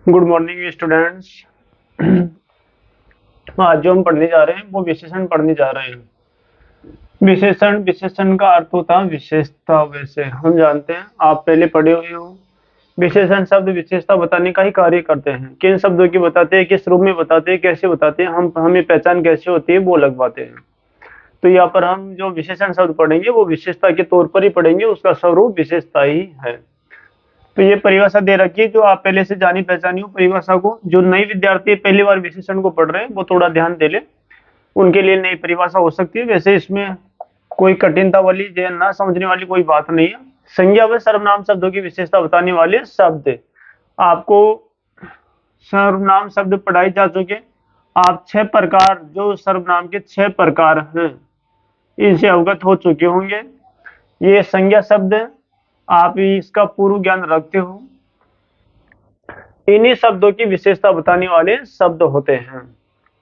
Good morning students. आज जो हम पढ़ने जा रहे हैं वो विशेषण पढ़ने जा रहे हैं। विशेषण विशेषण का अर्थ होता है विशेषता। वैसे हम जानते हैं, आप पहले पढ़े हुए हो। विशेषण शब्द विशेषता बताने का ही कार्य करते हैं। किन शब्दों की बताते हैं, किस रूप में बताते हैं, कैसे बताते हैं, हम हमें पहचान कैसे होती है वो लगवाते हैं। तो यहाँ पर हम जो विशेषण शब्द पढ़ेंगे वो विशेषता के तौर पर ही पढ़ेंगे, उसका स्वरूप विशेषता ही है। तो ये परिभाषा दे रखी है, जो आप पहले से जानी पहचानी हो परिभाषा को। जो नई विद्यार्थी पहली बार विशेषण को पढ़ रहे हैं वो थोड़ा ध्यान दे ले, उनके लिए नई परिभाषा हो सकती है। वैसे इसमें कोई कठिनता वाली या ना समझने वाली कोई बात नहीं है। संज्ञा व सर्वनाम शब्दों की विशेषता बताने वाले शब्द आपको सर्वनाम शब्द पढ़ाई जा चुके। आप 6 प्रकार, जो सर्वनाम के 6 प्रकार हैं, इनसे अवगत हो चुके होंगे। ये संज्ञा शब्द आप इसका पूर्व ज्ञान रखते हो। इन्हीं शब्दों की विशेषता बताने वाले शब्द होते हैं।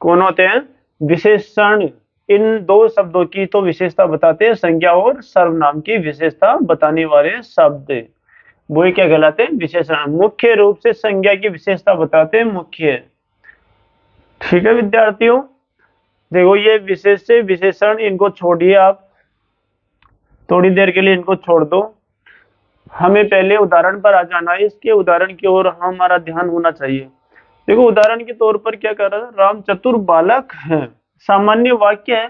कौन होते हैं? विशेषण। इन दो शब्दों की तो विशेषता बताते हैं, संज्ञा और सर्वनाम की विशेषता बताने वाले शब्द वो क्या कहलाते हैं? विशेषण। मुख्य रूप से संज्ञा की विशेषता बताते हैं, मुख्य। ठीक है विद्यार्थियों, देखो ये विशेष से विशेषण, इनको छोड़िए आप, थोड़ी देर के लिए इनको छोड़ दो। हमें पहले उदाहरण पर आ जाना है। इसके उदाहरण की ओर हमारा ध्यान होना चाहिए। देखो उदाहरण के तौर पर क्या कर रहा है, राम चतुर बालक है। सामान्य वाक्य है।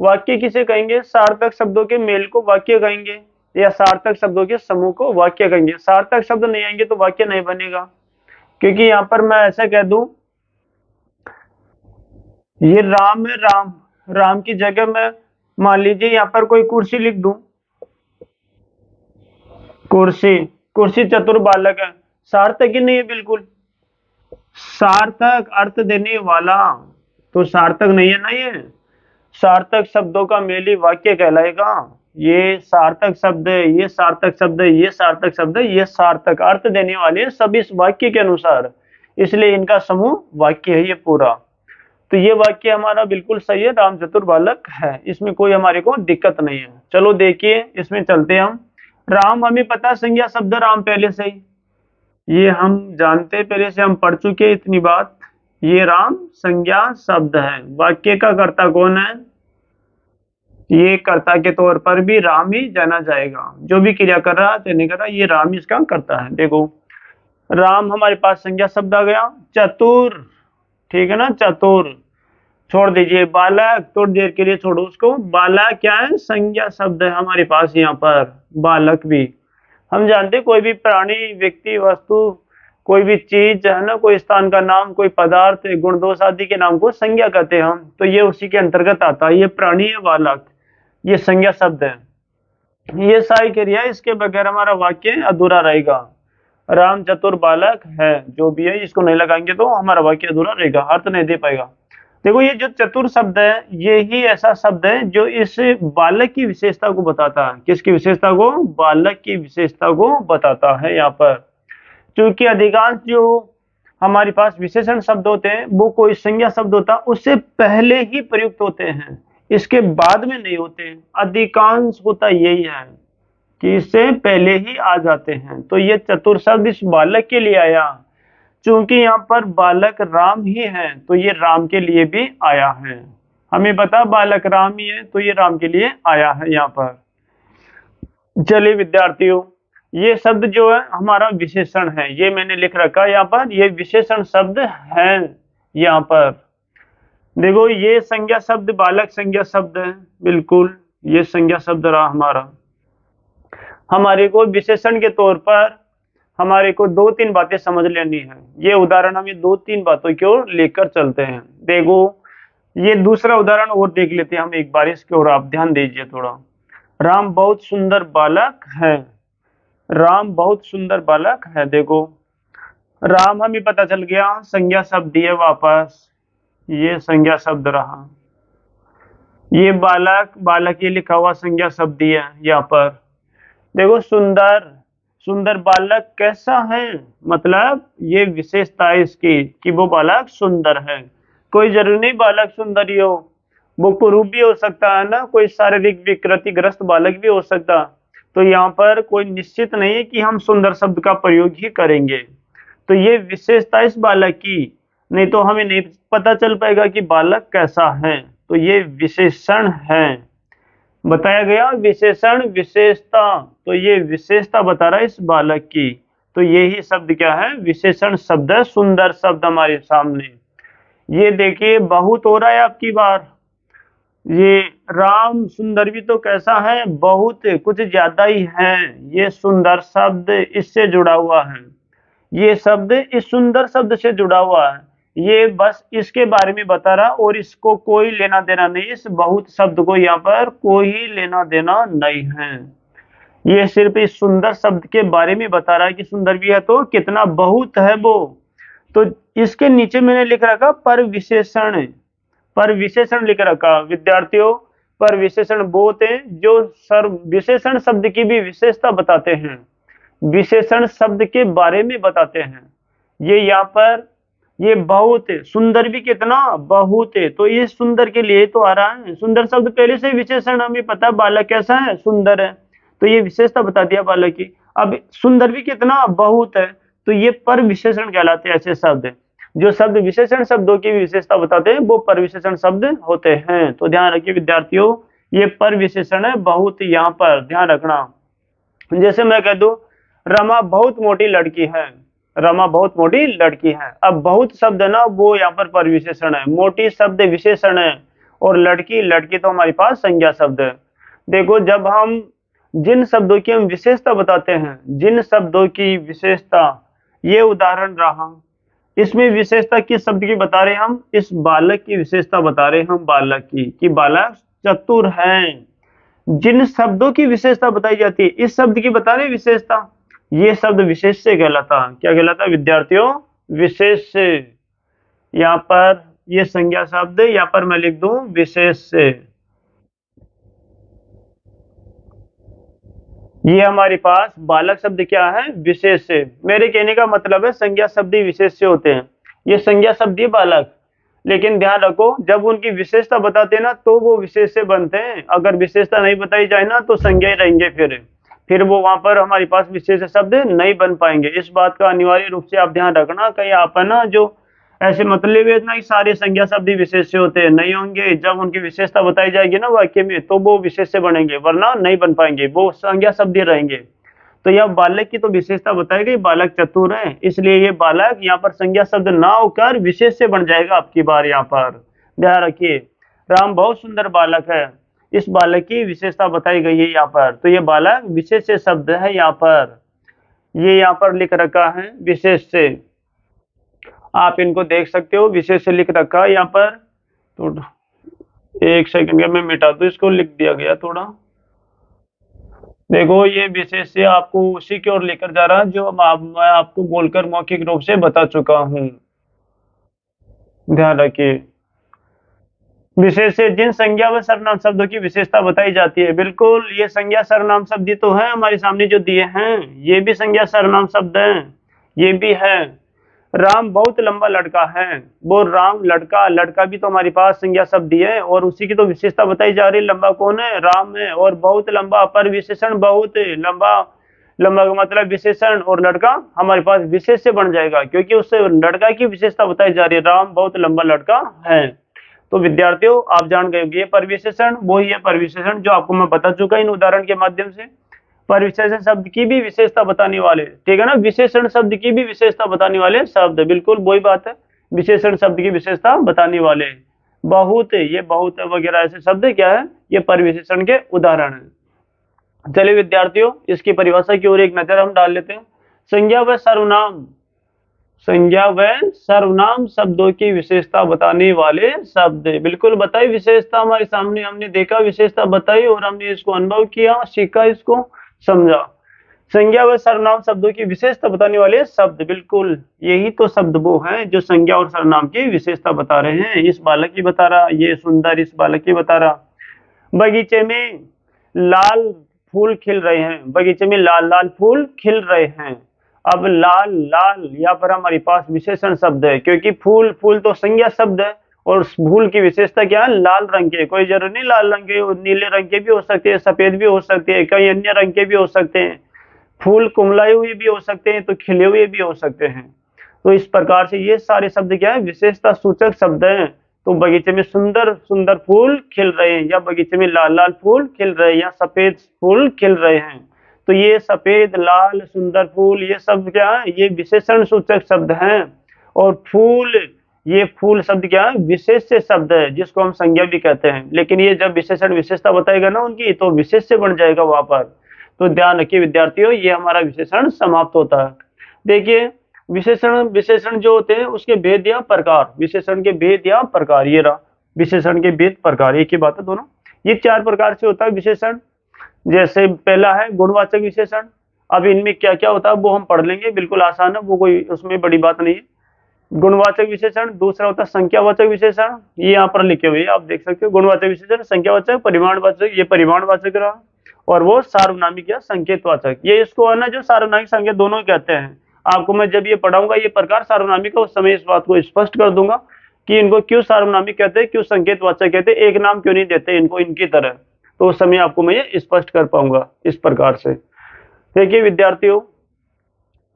वाक्य किसे कहेंगे? सार्थक शब्दों के मेल को वाक्य कहेंगे, या सार्थक शब्दों के समूह को वाक्य कहेंगे। सार्थक शब्द नहीं आएंगे तो वाक्य नहीं बनेगा। क्योंकि यहाँ पर मैं ऐसा कह दूं, ये राम है, राम, राम की जगह मैं मान लीजिए यहाँ पर कोई कुर्सी लिख दूं, कुर्सी, कुर्सी चतुर बालक है। सार्थक ही नहीं है बिल्कुल। सार्थक अर्थ देने वाला तो सार्थक नहीं है ना। ये सार्थक शब्दों का मेल ही वाक्य कहलाएगा। ये सार्थक शब्द है, ये सार्थक शब्द है, ये सार्थक शब्द है, ये सार्थक अर्थ देने वाले सब इस वाक्य के अनुसार, इसलिए इनका समूह वाक्य है ये पूरा। तो ये वाक्य हमारा बिल्कुल सही है, राम चतुर बालक है, इसमें कोई हमारे को दिक्कत नहीं है। चलो देखिए इसमें चलते हैं हम। राम हमें पता संज्ञा शब्द, राम पहले से ही ये हम जानते, पहले से हम पढ़ चुके हैं इतनी बात। ये राम संज्ञा शब्द है। वाक्य का कर्ता कौन है? ये कर्ता के तौर पर भी राम ही जाना जाएगा। जो भी क्रिया कर रहा है नहीं कर रहा, ये राम इसका कर्ता है। देखो राम हमारे पास संज्ञा शब्द आ गया। चतुर, ठीक है ना, चतुर छोड़ दीजिए। बालक थोड़ी देर के लिए छोड़ो उसको। बालक क्या है? संज्ञा शब्द है हमारे पास यहाँ पर। बालक भी हम जानते हैं, कोई भी प्राणी, व्यक्ति, वस्तु, कोई भी चीज है ना, कोई स्थान का नाम, कोई पदार्थ, गुण दोष आदि के नाम को संज्ञा कहते हैं हम। तो ये उसी के अंतर्गत आता है। ये प्राणी है बालक, ये संज्ञा शब्द है। ये सारी क्रिया, इसके बगैर हमारा वाक्य अधूरा रहेगा। राम चतुर बालक है, जो भी है इसको नहीं लगाएंगे तो हमारा वाक्य अधूरा रहेगा, अर्थ नहीं दे पाएगा। देखो ये जो चतुर शब्द है, ये ही ऐसा शब्द है जो इस बालक की विशेषता को बताता है। किसकी विशेषता को? बालक की विशेषता को बताता है यहाँ पर। क्योंकि अधिकांश जो हमारे पास विशेषण शब्द होते हैं वो कोई संज्ञा शब्द होता है उससे पहले ही प्रयुक्त होते हैं, इसके बाद में नहीं होते। अधिकांश होता यही है कि इससे पहले ही आ जाते हैं। तो ये चतुर शब्द इस बालक के लिए आया। चूंकि यहाँ पर बालक राम ही है तो ये राम के लिए भी आया है। हमें पता बालक राम ही है तो ये राम के लिए आया है यहाँ पर। चलिए विद्यार्थियों, ये शब्द जो है हमारा विशेषण है, ये मैंने लिख रखा है यहाँ पर, ये विशेषण शब्द है। यहाँ पर देखो ये संज्ञा शब्द, बालक संज्ञा शब्द है, बिल्कुल ये संज्ञा शब्द रहा हमारा। हमारे को विशेषण के तौर पर हमारे को 2-3 बातें समझ लेनी है। ये उदाहरण हमें 2-3 बातों की ओर लेकर चलते हैं। देखो ये दूसरा उदाहरण और देख लेते हैं हम एक बार, इसके ओर आप ध्यान दीजिए थोड़ा। राम बहुत सुंदर बालक है। राम बहुत सुंदर बालक है। देखो राम हमें पता चल गया, संज्ञा शब्द दिए वापस, ये संज्ञा शब्द रहा। ये बालक, बालक ये लिखा हुआ संज्ञा शब्द दिया यहाँ पर। देखो सुंदर, सुंदर बालक कैसा है, मतलब ये विशेषता है इसकी कि वो बालक सुंदर है। कोई जरूरी नहीं बालक सुंदर ही हो, वो कुरूप भी हो सकता है ना, कोई शारीरिक विकृतिग्रस्त बालक भी हो सकता। तो यहाँ पर कोई निश्चित नहीं है कि हम सुंदर शब्द का प्रयोग ही करेंगे। तो ये विशेषता इस बालक की, नहीं तो हमें नहीं पता चल पाएगा कि बालक कैसा है। तो ये विशेषण है, बताया गया विशेषण विशेषता, तो ये विशेषता बता रहा है इस बालक की। तो यही शब्द क्या है, विशेषण शब्द है। सुंदर शब्द हमारे सामने। ये देखिए बहुत हो रहा है आपकी बार। ये राम सुंदर भी तो कैसा है, बहुत कुछ ज्यादा ही है। ये सुंदर शब्द इससे जुड़ा हुआ है, ये शब्द इस सुंदर शब्द से जुड़ा हुआ है। ये बस इसके बारे में बता रहा, और इसको कोई लेना देना नहीं, इस बहुत शब्द को यहाँ पर कोई लेना देना नहीं है। ये सिर्फ इस सुंदर शब्द के बारे में बता रहा है कि सुंदर भी है तो कितना बहुत है वो। तो इसके नीचे मैंने लिख रखा पर विशेषण, पर विशेषण लिख रखा विद्यार्थियों। पर विशेषण वो होते हैं जो सर्व विशेषण शब्द की भी विशेषता बताते हैं, विशेषण शब्द के बारे में बताते हैं। ये यहाँ पर ये बहुत है, सुंदर भी कितना बहुत है, तो ये सुंदर के लिए तो आ रहा है। सुंदर शब्द पहले से विशेषण हमें पता है, बालक कैसा है, सुंदर है, तो ये विशेषता बता दिया बालक की। अब सुंदर भी कितना बहुत है, तो ये पर विशेषण कहलाते हैं ऐसे शब्द। जो शब्द विशेषण शब्दों की विशेषता बताते हैं वो पर विशेषण शब्द होते हैं। तो ध्यान रखिए विद्यार्थियों, ये पर विशेषण है बहुत, यहाँ पर ध्यान रखना। जैसे मैं कह दूं रमा बहुत मोटी लड़की है, रमा बहुत मोटी लड़की है। अब बहुत शब्द है ना, वो यहाँ पर विशेषण है, मोटी शब्द विशेषण है, और लड़की लड़की तो हमारे पास संज्ञा शब्द है। देखो जब हम जिन शब्दों की हम विशेषता बताते हैं, जिन शब्दों की विशेषता, ये उदाहरण रहा, इसमें विशेषता किस शब्द की बता रहे हैं हम, इस बालक की विशेषता बता रहे हैं हम बालक की, कि बालक चतुर है। जिन शब्दों की विशेषता बताई जाती है, इस शब्द की बता रहे विशेषता, ये शब्द विशेष से कहलाता, क्या कहलाता विद्यार्थियों, विशेष से। यहाँ पर ये संज्ञा शब्द, यहाँ पर मैं लिख दूं विशेष से। ये हमारे पास बालक शब्द क्या है, विशेष से। मेरे कहने का मतलब है संज्ञा शब्द ही विशेष से होते हैं, ये संज्ञा शब्द ही बालक। लेकिन ध्यान रखो जब उनकी विशेषता बताते हैं ना तो वो विशेष से बनते हैं, अगर विशेषता नहीं बताई जाए ना तो संज्ञा ही रहेंगे, फिर वो वहां पर हमारे पास विशेष शब्द नहीं बन पाएंगे। इस बात का अनिवार्य रूप से आप ध्यान रखना, कहीं आप है ना जो ऐसे मतलब है ना कि सारे संज्ञा शब्द ही विशेष से होते हैं, नहीं होंगे। जब उनकी विशेषता बताई जाएगी ना वाक्य में तो वो विशेष से बनेंगे, वरना नहीं बन पाएंगे, वो संज्ञा शब्द ही रहेंगे। तो यह बालक की तो विशेषता बताई गई, बालक चतुर है, इसलिए ये बालक यहाँ पर संज्ञा शब्द ना होकर विशेष से बन जाएगा आपकी बार। यहाँ पर ध्यान रखिए, राम बहुत सुंदर बालक है, इस बालक की विशेषता बताई गई है यहाँ पर, तो ये बालक विशेष से शब्द है यहाँ पर, ये यहाँ पर लिख रखा है विशेष से। आप इनको देख सकते हो, विशेष से लिख रखा है यहाँ पर। तो एक सेकंड का मैं मिटा दूं, इसको लिख दिया गया थोड़ा। देखो ये विशेष से आपको उसी की ओर लेकर जा रहा है जो मैं आपको बोलकर मौखिक रूप से बता चुका हूँ। ध्यान रखिए, विशेष से जिन संज्ञा व सर्वनाम शब्दों की विशेषता बताई जाती है। बिल्कुल, ये संज्ञा सर्वनाम शब्द तो है हमारे सामने जो दिए हैं, ये भी संज्ञा सर्वनाम शब्द है, ये भी है। राम बहुत लंबा लड़का है, वो राम लड़का, लड़का भी तो हमारे पास संज्ञा शब्द है, और उसी की तो विशेषता बताई जा रही है। लंबा कौन है, राम है, और बहुत लंबा पर विशेषण बहुत लंबा, लंबा का मतलब विशेषण, और लड़का हमारे पास विशेष से बन जाएगा क्योंकि उससे लड़का की विशेषता बताई जा रही है, राम बहुत लंबा लड़का है। तो विद्यार्थियों आप जान गए ये परविशेषण वही है परविशेषण जो आपको मैं बता चुका इन उदाहरण के माध्यम से। परविशेषण शब्द की भी विशेषता बताने वाले, ठीक है ना, विशेषण शब्द की भी विशेषता बताने वाले शब्द, बिल्कुल वही बात है, विशेषण शब्द की विशेषता बताने वाले। बहुत, ये बहुत वगैरह ऐसे शब्द क्या है, ये परविशेषण के उदाहरण है। चलिए विद्यार्थियों इसकी परिभाषा की ओर एक नजर हम डाल लेते हैं। संज्ञा व सर्वनाम, संज्ञा व सर्वनाम शब्दों की विशेषता बताने वाले शब्द, बिल्कुल बताई विशेषता हमारे सामने, हमने देखा विशेषता बताई और हमने इसको अनुभव किया, सीखा, इसको समझा। संज्ञा व सर्वनाम शब्दों की विशेषता बताने वाले शब्द, बिल्कुल यही तो शब्द वो हैं जो संज्ञा और सर्वनाम की विशेषता बता रहे हैं। इस बालक की बता रहा, ये सुंदर इस बालक की बता रहा। बगीचे में लाल फूल खिल रहे हैं, बगीचे में लाल लाल फूल खिल रहे हैं। अब लाल लाल यहाँ पर हमारे पास विशेषण शब्द है क्योंकि फूल, फूल तो संज्ञा शब्द है, और फूल की विशेषता क्या है, लाल रंग के, कोई जरूरी नहीं लाल रंग के, नीले रंग के भी हो सकते हैं, सफेद भी हो सकते हैं, कई अन्य रंग के भी हो सकते हैं, फूल कुमलाए हुए भी हो सकते हैं तो खिले हुए भी हो सकते हैं। तो इस प्रकार से ये सारे शब्द क्या है, विशेषता सूचक शब्द हैं। तो बगीचे में सुंदर सुंदर फूल खिल रहे हैं, या बगीचे में लाल लाल फूल खिल रहे हैं, या सफेद फूल खिल रहे हैं। तो ये सफेद, लाल, सुंदर फूल, ये सब क्या है, ये विशेषण सूचक शब्द हैं। और फूल, ये फूल शब्द क्या है, विशेष्य शब्द है, जिसको हम संज्ञा भी कहते हैं। लेकिन ये जब विशेषण विशेषता बताएगा ना उनकी, तो विशेष्य बन जाएगा वहां पर। तो ध्यान रखिए विद्यार्थियों, ये हमारा विशेषण समाप्त होता है। देखिए विशेषण, विशेषण जो होते हैं उसके भेद या प्रकार, विशेषण के भेद या प्रकार, ये रहा विशेषण के भेद प्रकार, एक ही बात है दोनों। ये 4 प्रकार से होता है विशेषण। जैसे पहला है गुणवाचक विशेषण। अब इनमें क्या क्या होता है वो हम पढ़ लेंगे, बिल्कुल आसान है, वो कोई उसमें बड़ी बात नहीं है। गुणवाचक विशेषण। दूसरा होता है संख्यावाचक विशेषण, ये यहाँ पर लिखे हुए आप देख सकते हो। गुणवाचक विशेषण, संख्यावाचक, परिमाणवाचक, ये परिमाणवाचक रहा। और वो सार्वनामिक या संकेतवाचक, ये इसको है ना जो सार्वनामिक संकेत दोनों कहते हैं। आपको मैं जब ये पढ़ाऊंगा ये प्रकार सार्वनामिक का, उस समय इस बात को स्पष्ट कर दूंगा कि इनको क्यों सार्वनामिक कहते हैं, क्यों संकेतवाचक कहते हैं, एक नाम क्यों नहीं देते इनको इनकी तरह। तो उस समय आपको मैं ये स्पष्ट कर पाऊंगा इस प्रकार से। देखिए विद्यार्थियों,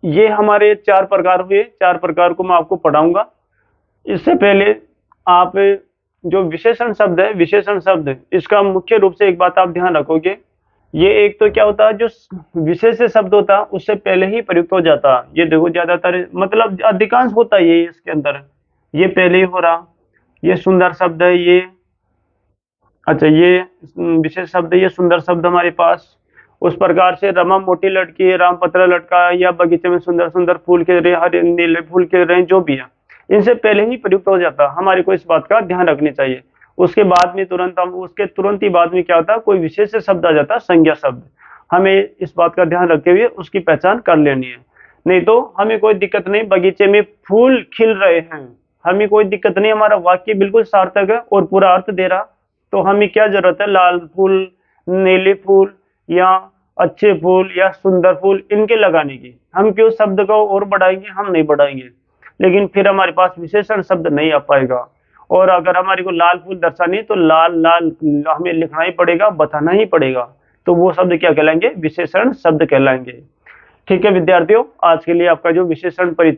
ये हमारे 4 प्रकार हुए, 4 प्रकार को मैं आपको पढ़ाऊंगा। इससे पहले आप जो विशेषण शब्द है, विशेषण शब्द, इसका मुख्य रूप से एक बात आप ध्यान रखोगे, ये एक तो क्या होता है, जो विशेष शब्द होता है उससे पहले ही प्रयुक्त हो जाता है। ये देखो ज्यादातर, मतलब अधिकांश होता है ये इसके अंदर, ये पहले ही हो रहा। ये सुंदर शब्द है, ये अच्छा ये विशेष शब्द है, ये सुंदर शब्द हमारे पास। उस प्रकार से रमा मोटी लड़की, राम पत्रा लटका, या बगीचे में सुंदर सुंदर फूल खिल रहे, हरे नीले फूल खिल रहे हैं, जो भी है इनसे पहले ही प्रयुक्त हो जाता है। हमारे को इस बात का ध्यान रखनी चाहिए। उसके बाद में तुरंत हम, उसके तुरंत ही बाद में क्या होता है, कोई विशेष शब्द आ जाता है, संज्ञा शब्द। हमें इस बात का ध्यान रखते हुए उसकी पहचान कर लेनी है। नहीं तो हमें कोई दिक्कत नहीं, बगीचे में फूल खिल रहे हैं, हमें कोई दिक्कत नहीं, हमारा वाक्य बिल्कुल सार्थक है और पूरा अर्थ दे रहा। तो हमें क्या जरूरत है, लाल फूल, नीले फूल, या अच्छे फूल, या सुंदर फूल, इनके लगाने की। हम क्यों शब्द को और बढ़ाएंगे, हम नहीं बढ़ाएंगे। लेकिन फिर हमारे पास विशेषण शब्द नहीं आ पाएगा। और अगर हमारे को लाल फूल दर्शानी है तो लाल लाल हमें लिखना ही पड़ेगा, बताना ही पड़ेगा। तो वो शब्द क्या कहलाएंगे, विशेषण शब्द कहलाएंगे। ठीक है विद्यार्थियों, आज के लिए आपका जो विशेषण परिचय